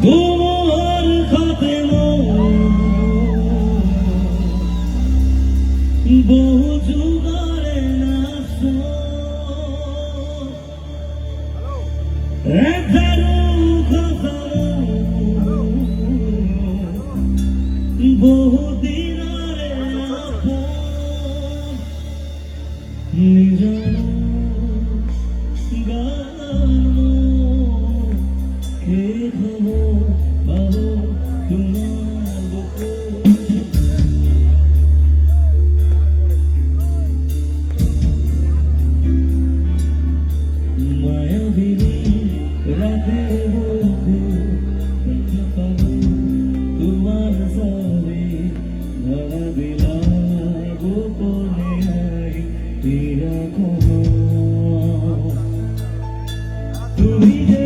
তোমার খাতে বহু যুগারে নাচ বহু দিনারে নিজন গানো কে খবর পাবো তোমার মায়াবিনী রাতে বলতে দেখা পাবো তোমার সাথে ধরা দিলা গোপনে আই তেরা তুমি যে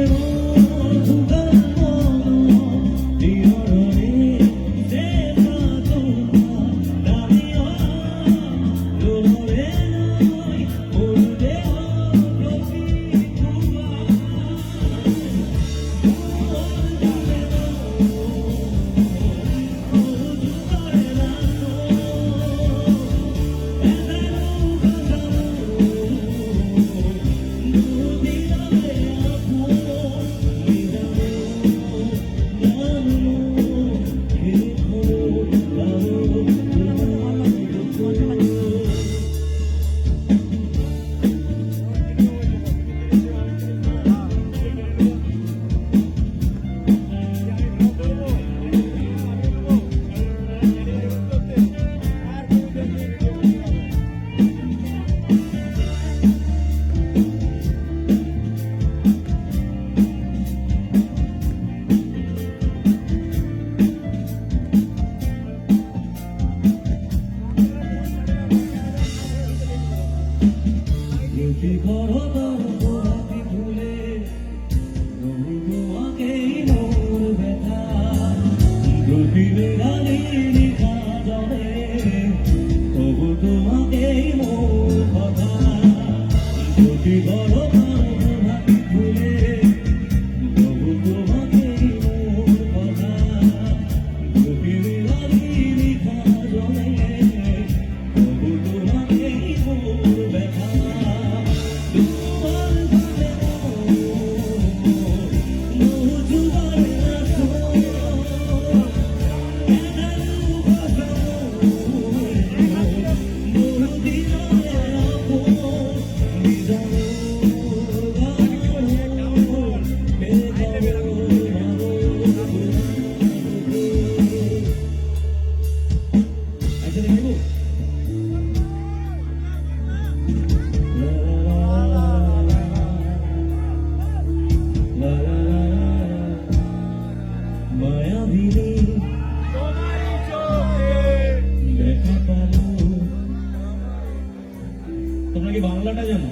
তোমরা কি বাংলাটা জানো?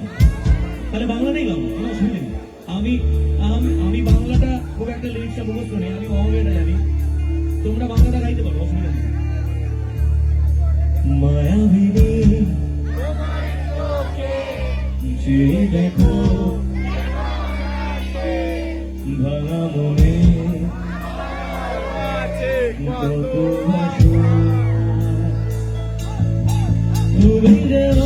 তাহলে বাংলাটাই গাও, কোনো অসুবিধা নেই। আমি বাংলাটা খুব একটা লিরিক্সটা মুখস্থ নেই, আমি অহমেটা জানি, তোমরা বাংলাটা গাইতে পারো, অসুবিধা নেই। মায়াবিনী যে দেখো ভাঙা মনে কত ভাষা তুমি যেন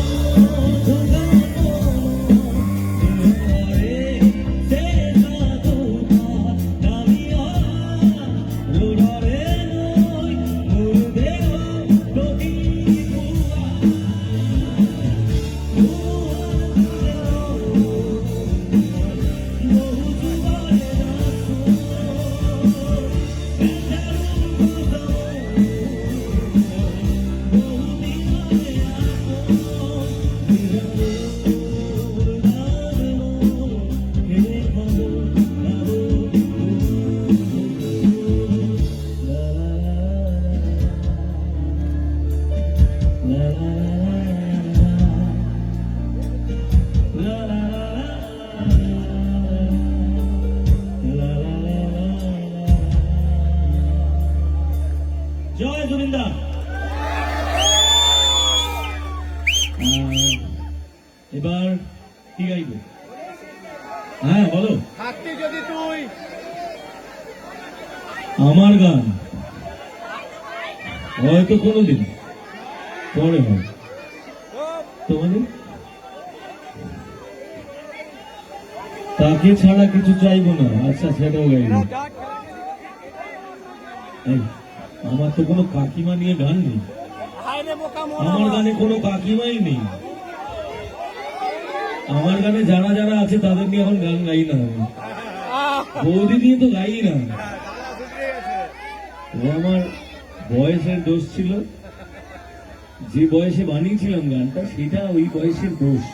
জয় জমিন্দা। এবার কি গাইব? হ্যাঁ বলো। থাকতি যদি তুই আমার গান হয়তো কোনোদিন পরে হয় তোমাদের তাকে ছাড়া কিছু চাইবো না। আচ্ছা সেটাও গাইব। এই, আমার তো কোনো কাকিমা নিয়ে গান নেই, আমার গানে কোনো কাকিমাই নেই। আমার গানে যারা যারা আছে তাদের নিয়ে এখন গান গাই না আমি, বৌদি দিয়ে তো গাই না। ও আমার বয়সের দোষ ছিল, যে বয়সে বানিয়েছিলাম গানটা সেটা ওই বয়সের দোষ।